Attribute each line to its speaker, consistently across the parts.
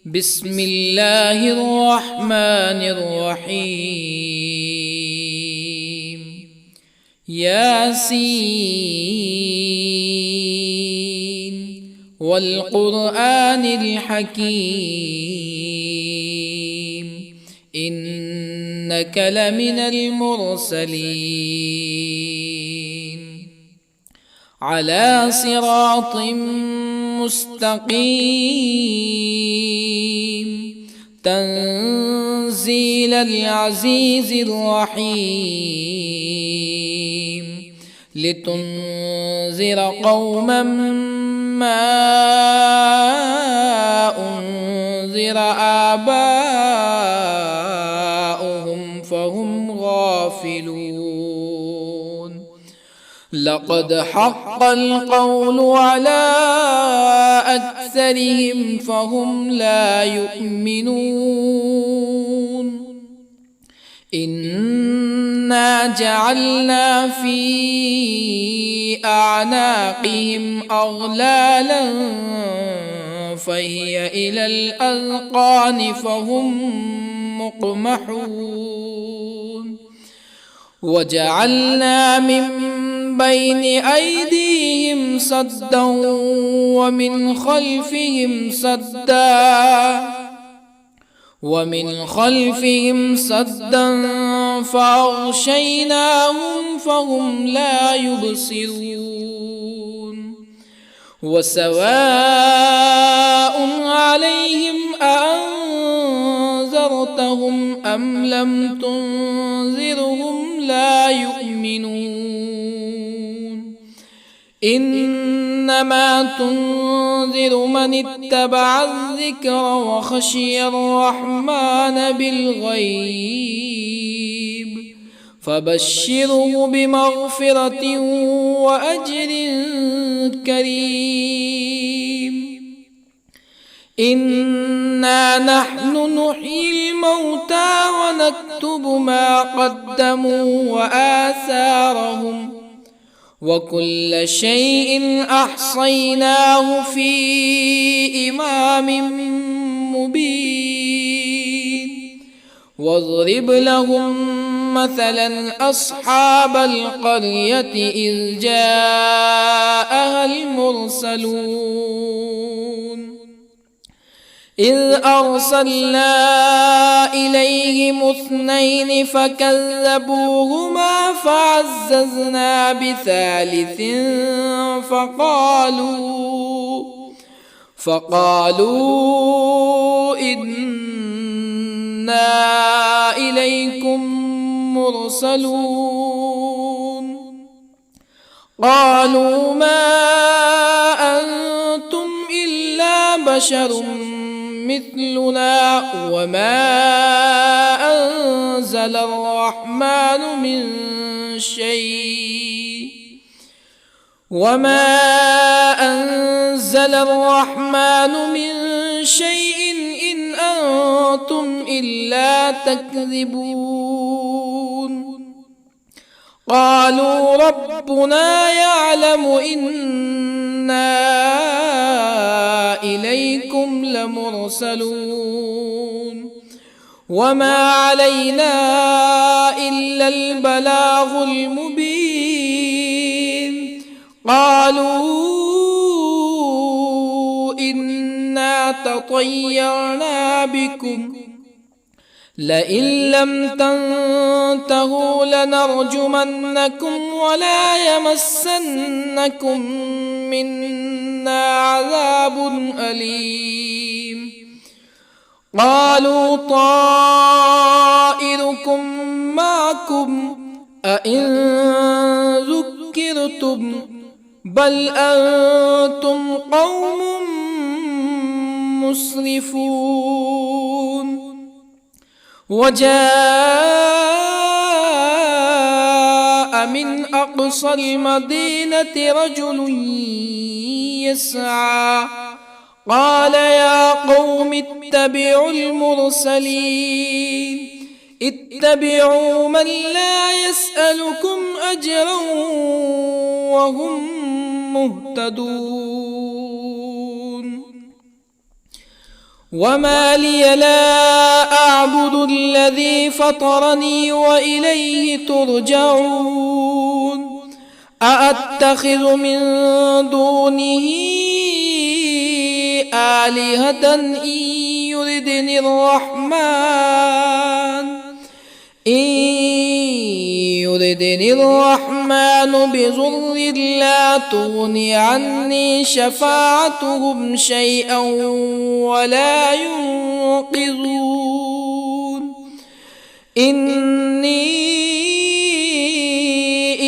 Speaker 1: بسم الله الرحمن الرحيم. ياسين والقرآن الحكيم إنك لمن المرسلين على صراط مستقيم تنزيل العزيز الرحيم لتنذر قوما ما أنذر آباؤهم فهم غافلون. لقد حق القول على أكثرهم فهم لا يؤمنون. إنا جعلنا في أعناقهم أغلالا فهي إلى الأذقان فهم مقمحون. وجعلنا من بين أيديهم سدا ومن خلفهم سدا فأغشيناهم فهم لا يبصرون. وسواء عليهم أأنذرتهم أم لم تنذرهم لا يؤمنون. إنما تنذر من اتبع الذكر وخشي الرحمن بالغيب فبشره بمغفرة وأجر كريم. إنا نحن نحيي الموتى ونكتب ما قدموا وآثارهم وكل شيء أحصيناه في إمام مبين. واضرب لهم مثلا أصحاب القرية إذ جاءها المرسلون إذ أرسلنا إليهم اثنين فكذبوهما فعززنا بثالث فقالوا إنا إليكم مرسلون. قالوا ما أنتم إلا بشر مثلنا وما أنزل الرحمن من شيء إن أنتم إلا تكذبون. قالوا ربنا يعلم إنا إليكم لمرسلون وما علينا إلا البلاغ المبين. قالوا إنا تطيرنا بكم لئن لم تنتهوا لنرجمنكم ولا يمسنكم منا عذاب أليم. قالوا طائركم معكم أئن ذكرتم بل أنتم قوم مسرفون. وجاء من أقصى المدينة رجل يسعى قال يا قوم اتبعوا المرسلين اتبعوا من لا يسألكم أجرا وهم مهتدون. وما لي لا أعبد الذي فطرني وإليه ترجعون أأتخذ من دونه آلهة يردني الرحمن بضر لا تغن عني شفاعتهم شيئا ولا ينقذون إني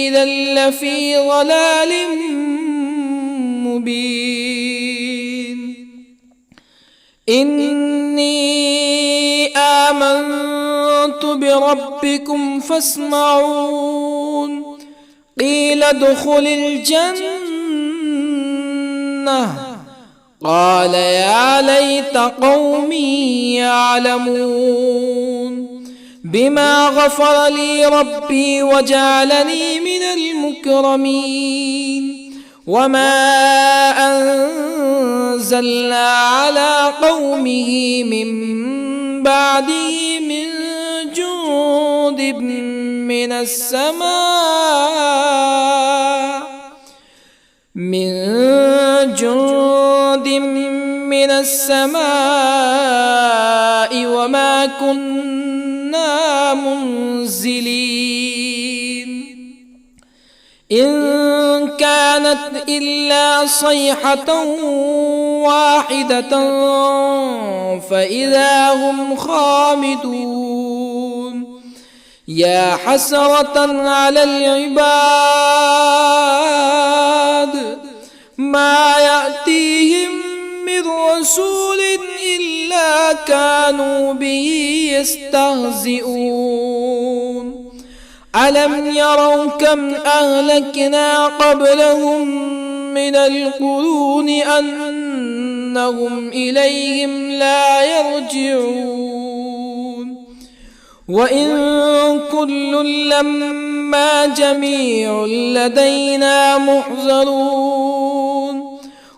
Speaker 1: إذا لفي ضلال مبين إني آمنت بربكم فاسمعون قيل ادخل الجنة قال يا ليت قومي يعلمون بما غفر لي ربي وجعلني من المكرمين وما أنزلنا على قومه من بعده من جند من السماء وما كنا منزلين إن كانت إلا صيحة واحدة فإذا هم خامدون يا حسرة على العباد ما يأتيهم من رسول إلا كانوا به يستهزئون ألم يروا كم أهلكنا قبلهم من القرون أنهم إليهم لا يرجعون وإن كل لما جميع لدينا محضرون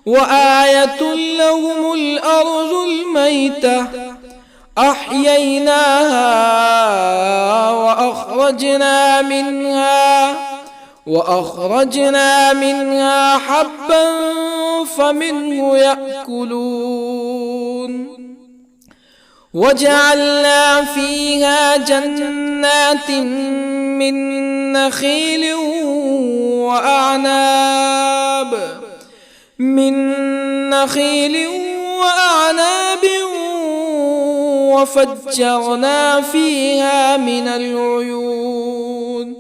Speaker 1: وآية لهم الأرض الميتة أحييناها وأخرجنا منها حبا فمنه يأكلون وجعلنا فيها جنات من نخيل وأعناب وفجرنا فيها من العيون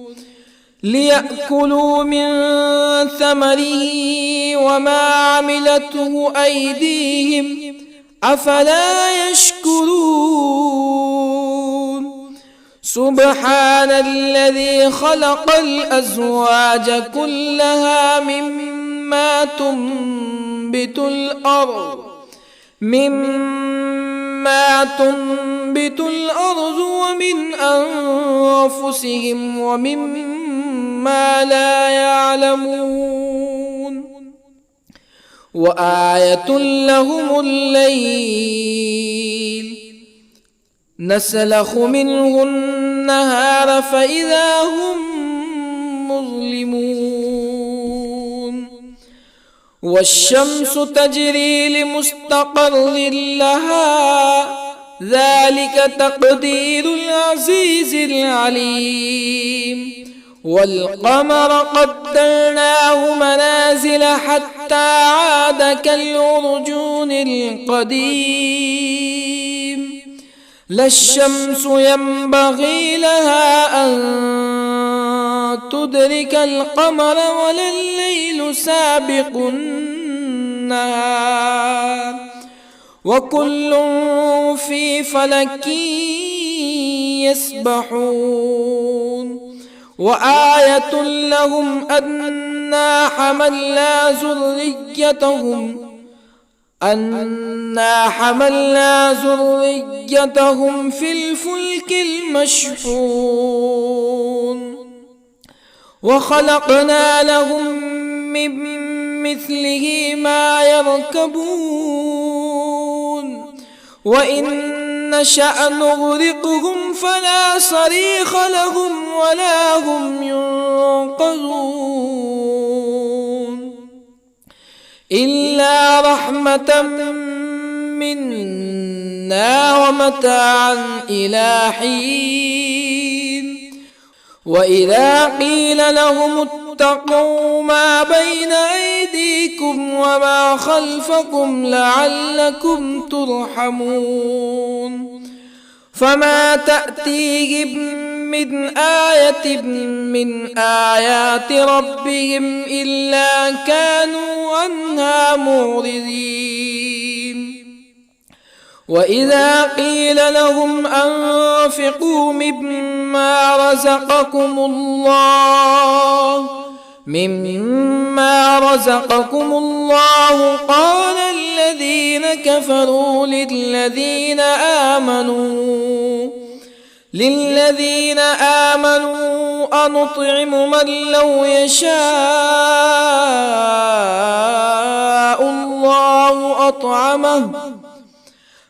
Speaker 1: ليأكلوا من ثمره وما عملته أيديهم أفلا يشكرون سبحان الذي خلق الأزواج كلها مما تنبت الأرض ومن أنفسهم ومما لا يعلمون وآية لهم الليل نسلخ منه النهار فإذا هم مظلمون والشمس تجري لمستقر لها ذلك تقدير العزيز العليم والقمر قدرناه منازل حتى عاد كالعرجون القديم لا الشمس ينبغي لها أن تدرك القمر ولا الليل سابق النهار وكل في فلك يسبحون وآية لهم أنا حملنا ذريتهم في الفلك المشحون وخلقنا لهم من مثله ما يركبون وإن نشأ نغرقهم فلا صريخ لهم ولا هم ينقذون إلا رحمة منا ومتاعا إلى حين وإذا قيل لهم اتقوا ما بين أيديكم وما خلفكم لعلكم ترحمون فما تأتيهم من آية من آيات ربهم إلا كانوا عنها معرضين وإذا قيل لهم أنفقوا مما رزقكم الله قال الذين كفروا للذين آمنوا أنطعم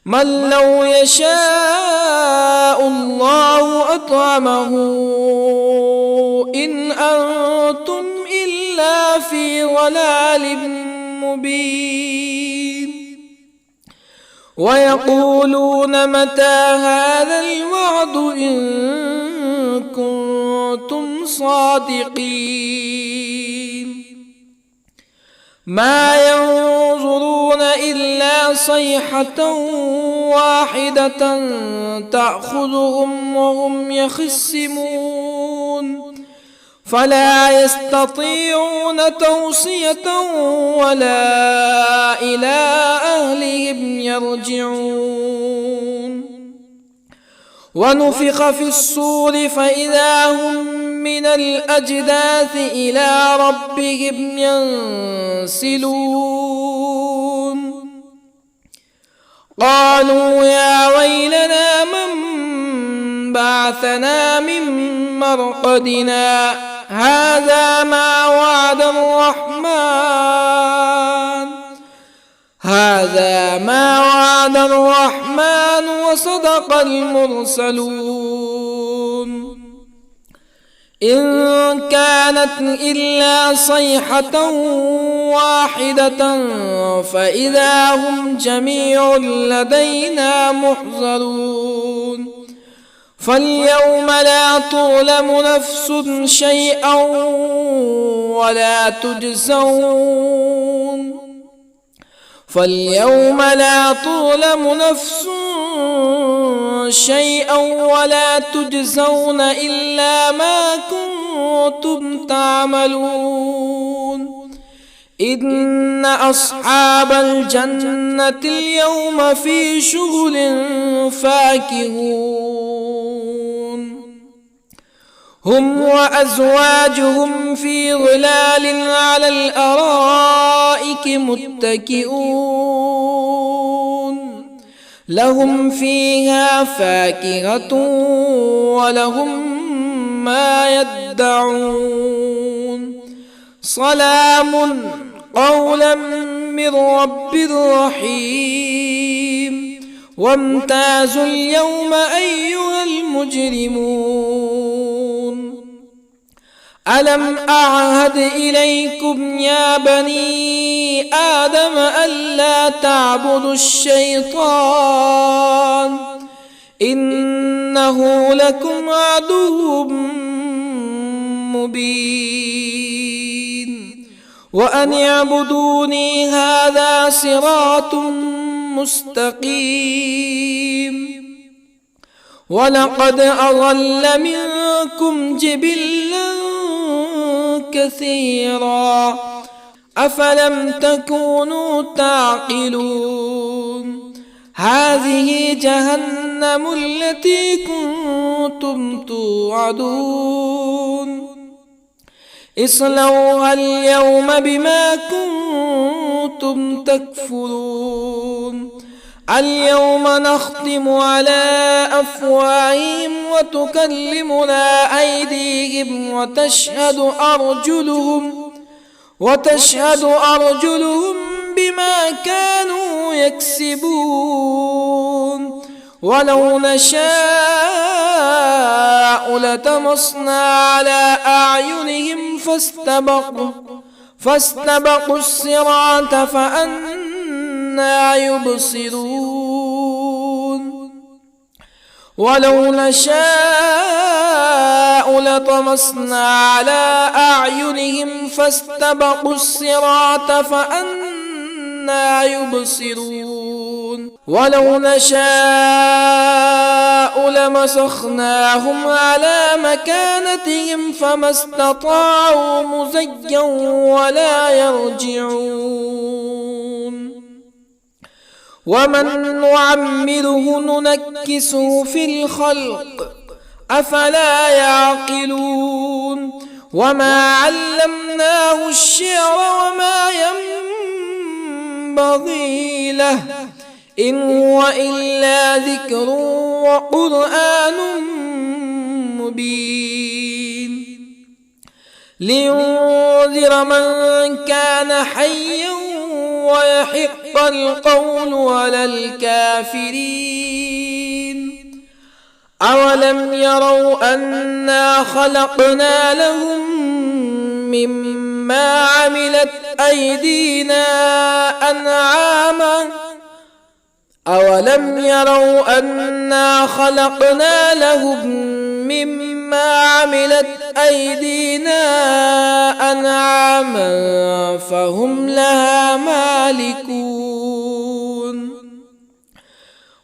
Speaker 1: من لو يشاء الله أطعمه إن أنتم إلا في ضلال مبين ويقولون متى هذا الوعد إن كنتم صادقين ما ينظرون إلا صيحة واحدة تأخذهم وهم يخصمون فلا يستطيعون توصية ولا إلى أهلهم يرجعون ونفخ في الصور فإذا هم من الأجداث إلى ربهم ينسلون قالوا يا ويلنا من بعثنا من مرقدنا هذا ما وعد الرحمن وصدق المرسلون إن كانت إلا صيحة واحدة فإذا هم جميع لدينا محضرون فاليوم لا تظلم نفس شيئا ولا تجزون إلا ما كنتم تعملون إن أصحاب الجنة اليوم في شغل فاكهون هم وأزواجهم في ظلال على الأرائك متكئون لهم فيها فاكهة ولهم ما يدعون سلام قولا من رب رحيم وامتازوا اليوم أيها المجرمون ألم أعهد إليكم يا بني آدم ألا تعبدوا الشيطان إنه لكم عدو مبين وأن اعبدوني هذا صراط مستقيم ولقد أضل منكم جبلا كثيرا أفلم تكونوا تعقلون هذه جهنم التي كنتم توعدون اصلوها اليوم بما كنتم تكفرون اليوم نختم على أفواههم وتكلمنا أيديهم وتشهد أرجلهم بما كانوا يكسبون ولو نشاء لطمسنا على أعينهم فاستبقوا الصراط فأنى يبصرون ولو نشاء لطمسنا على أعينهم فاستبقوا الصراط فأنى يبصرون ولو نشاء لمسخناهم على مكانتهم فما استطاعوا مزيا ولا يرجعون ومن نعمره ننكسه في الخلق أفلا يعقلون وما علمناه الشعر وما ينبغي له إن هو إلا ذكر وقرآن مبين لينذر من كان حيا ويحق القول على الكافرين أولم يروا أنا خلقنا لهم مما عملت أيدينا أنعاما أولم يروا أنا خلقنا لهم مما عملت أيدينا أنعاما فهم لها مالكون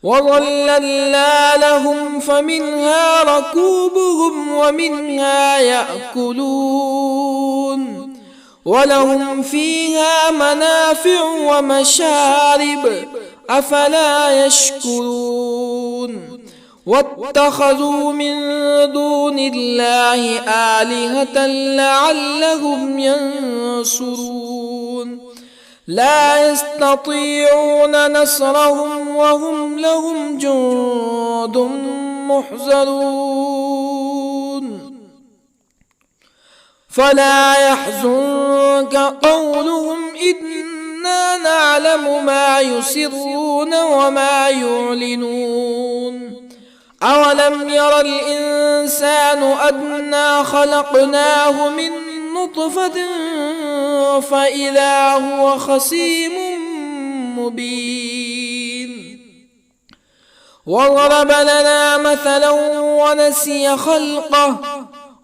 Speaker 1: وظللنا لهم فمنها ركوبهم ومنها يأكلون ولهم فيها منافع ومشارب أفلا يشكرون واتخذوا من دون الله آلهة لعلهم ينصرون لا يستطيعون نصرهم وهم لهم جند محضرون فلا يحزنك قولهم إنا نعلم ما يسرون وما يعلنون أولم ير الإنسان أنا خلقناه من نطفة فإذا هو خصيم مبين وضرب لنا مثلا ونسي خلقه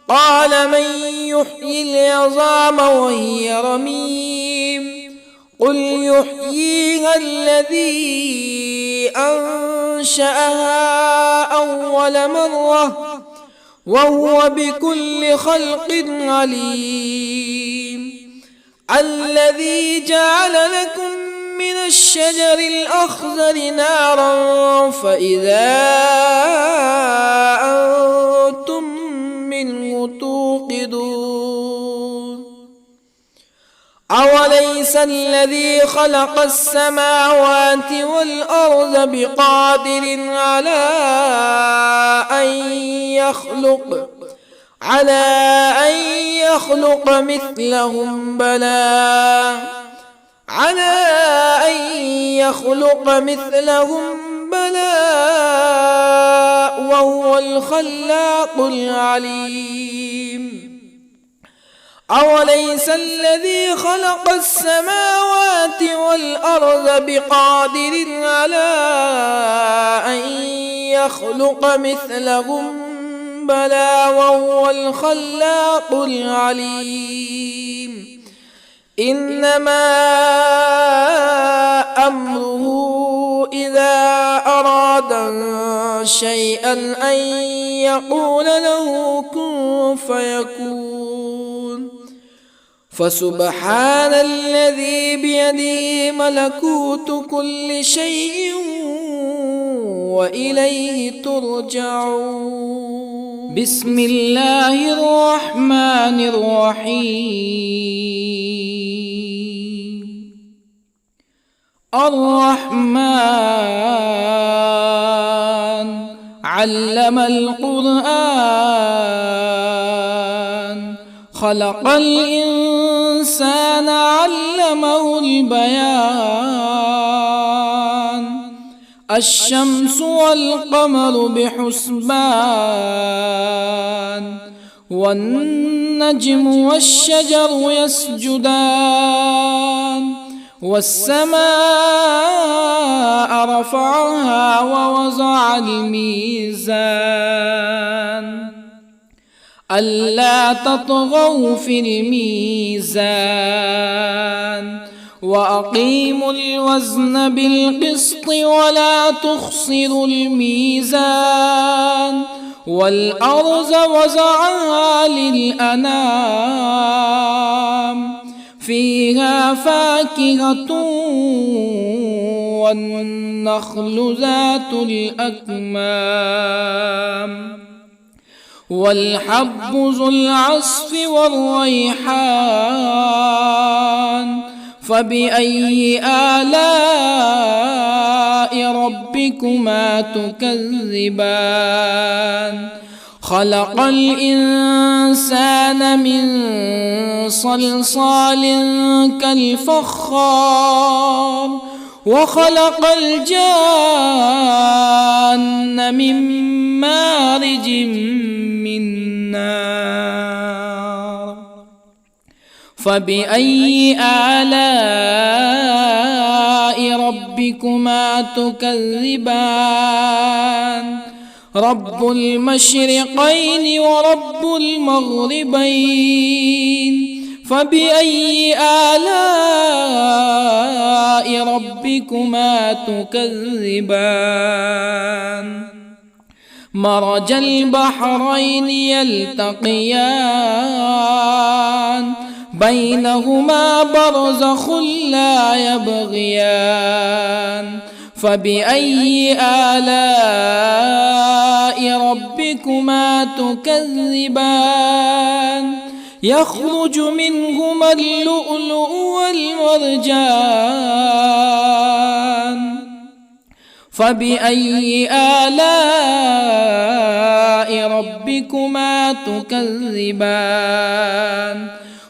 Speaker 1: قال من يحيي العظام وهي رميم قل يحييها الذي أنشأها أول مرة وهو بكل خلق عليم الذي جعل لكم من الشجر الأخضر نارا فإذا أنتم منه توقدون أوليس الذي خلق السماوات والأرض بقادر على أن يخلق مثلهم بلى وهو الخلاق العليم أوليس الذي خلق السماوات والأرض بقادر على أن يخلق مثلهم بلى وهو الخلاق العليم إنما أمره إذا أراد شيئا أن يقول له كن فيكون فسبحان الذي بيده ملكوت كل شيء وإليه ترجعون بسم الله الرحمن الرحيم الرحمن علم القرآن خلق الإنسان الإنسان علمه البيان الشمس والقمر بحسبان والنجم والشجر يسجدان والسماء رفعها ووضع الميزان ألا تطغوا في الميزان وأقيموا الوزن بالقسط ولا تخسروا الميزان والأرض وضعها للأنام فيها فاكهة والنخل ذات الأكمام والحب ذو العصف والريحان فبأي آلاء ربكما تكذبان خلق الإنسان من صلصال كالفخار وخلق الجان من مارج من نار فبأي آلاء ربكما تكذبان رب المشرقين ورب المغربين فبأي آلاء ربكما تكذبان مرج البحرين يلتقيان بينهما برزخ لا يبغيان فبأي آلاء ربكما تكذبان يخرج منهما اللؤلؤ والمرجان فبأي آلاء ربكما تكذبان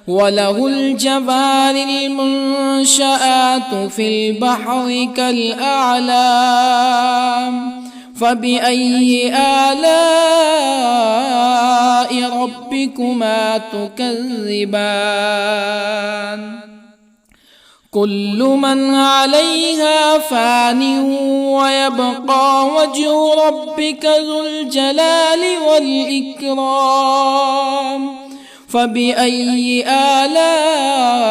Speaker 1: وله الجوار المنشآت في البحر كالأعلام فبأي آلاء ربكما تكذبان كل من عليها فان ويبقى وجه ربك ذو الجلال والإكرام فبأي آلاء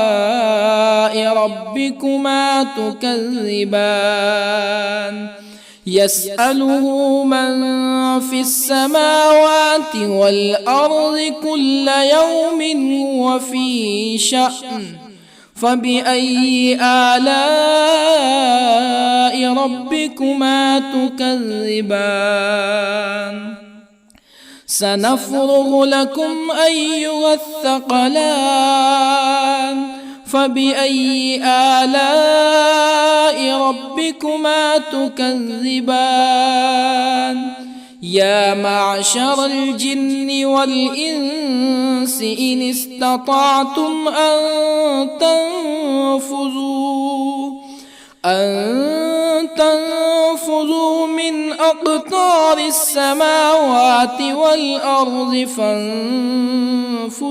Speaker 1: ربكما تكذبان يسأله من في السماوات والأرض كل يوم هو في شأن فبأي آلاء ربكما تكذبان سنفرغ لكم أيها الثقلان فبأي آلاء ربكما تكذبان يا معشر الجن والإنس إن استطعتم أن تنفذوا من أقطار السماوات والأرض فانفذوا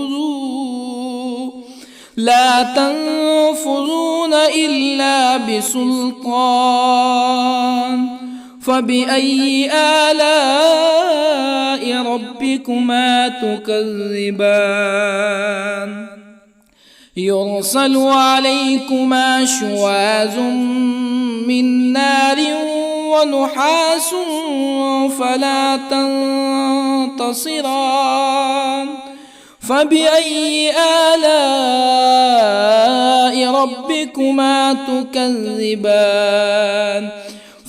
Speaker 1: لا تنفذون إلا بسلطان فبأي آلاء ربكما تكذبان يرسل عليكما شواظ من نار ونحاس فلا تنتصران فبأي آلاء ربكما تكذبان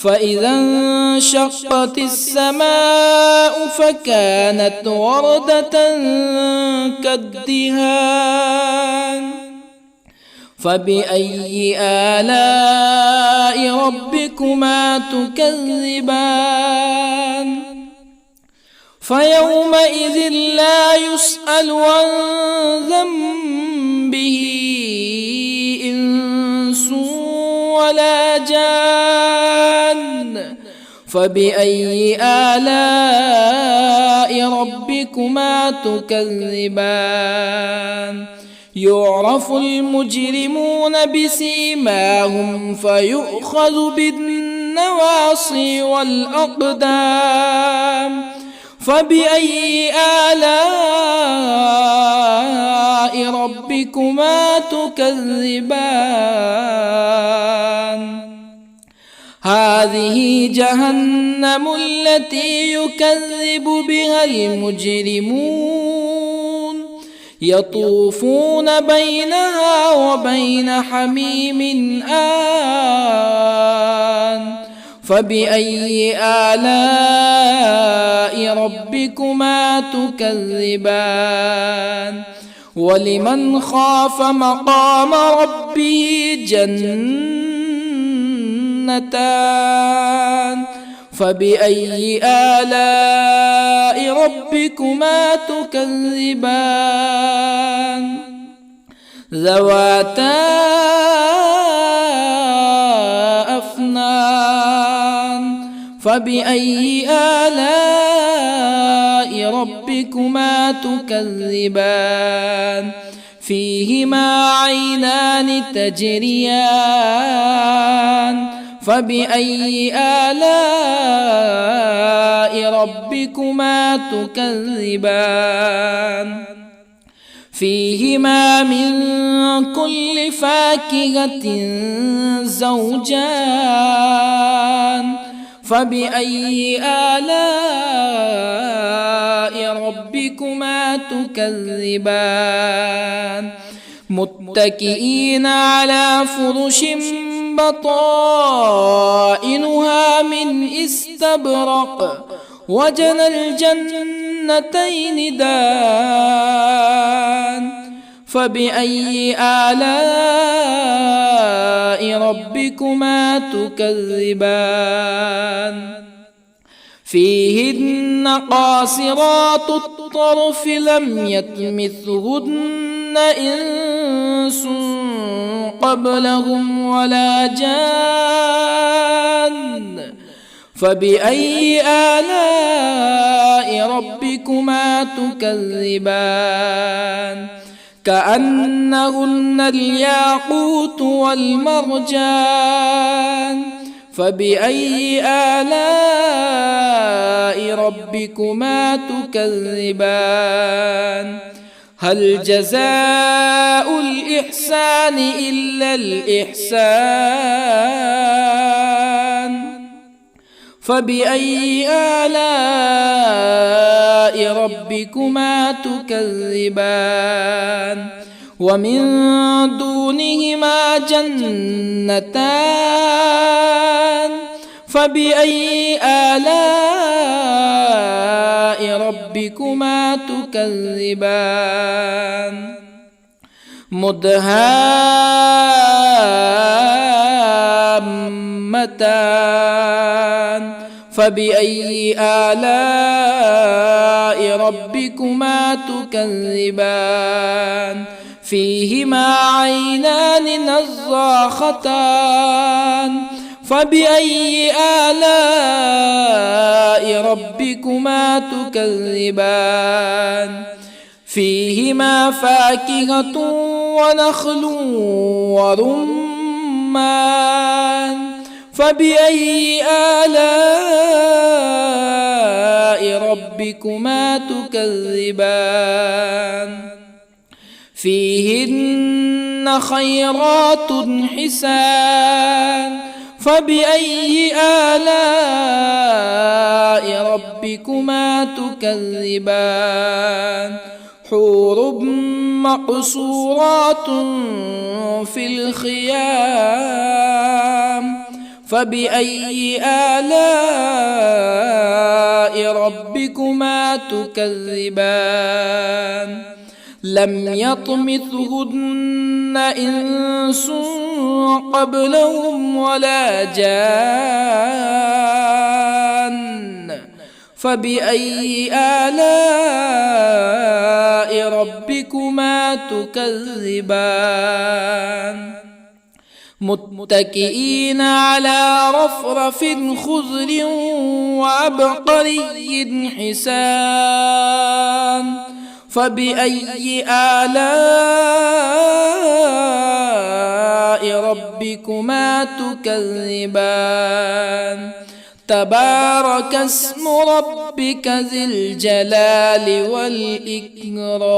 Speaker 1: فإذا انشقت السماء فكانت وردة كالدهان فبأي آلاء ربكما تكذبان فيومئذ لا يسأل عن ذنبه ولا جان فبأي آلاء ربكما تكذبان يعرف المجرمون بسيماهم فيؤخذ بالنواصي والأقدام فبأي آلاء ربكما تكذبان هذه جهنم التي يكذب بها المجرمون يطوفون بينها وبين حميم آن فبأي آلاء ربكما تكذبان ولمن خاف مقام ربه جنتان فبأي آلاء ربكما تكذبان ذواتا أفنان فبأي آلاء ربكما تكذبان فيهما عينان تجريان فبأي آلاء ربكما تكذبان فيهما من كل فاكهة زوجان فبأي آلاء ربكما تكذبان متكئين على فرش بطائنها من استبرق وجنى الجنتين دان فبأي آلاء ربكما تكذبان فيهن قاصرات الطرف لم يطمثهن إنس قبلهم ولا جان فبأي آلاء ربكما تكذبان كأنهن الياقوت والمرجان فبأي آلاء ربكما تكذبان هل جزاء الإحسان إلا الإحسان فبأي آلاء ربكما تكذبان ومن دونهما جنتان فبأي آلاء ربكما تكذبان مدهامتان فبأي آلاء ربكما تكذبان فيهما عينان نضاختان فبأي آلاء ربكما تكذبان فيهما فاكهة ونخل ورمان فبأي آلاء ربكما تكذبان فيهن خيرات حسان فبأي آلاء ربكما تكذبان حور مقصورات في الخيام فبأي آلاء ربكما تكذبان لم يطمثهن إنس قبلهم ولا جان فبأي آلاء ربكما تكذبان متكئين على رفرف خضر وعبقري حسان فبأي آلاء ربكما تكذبان تبارك اسم ربك ذي الجلال والإكرام.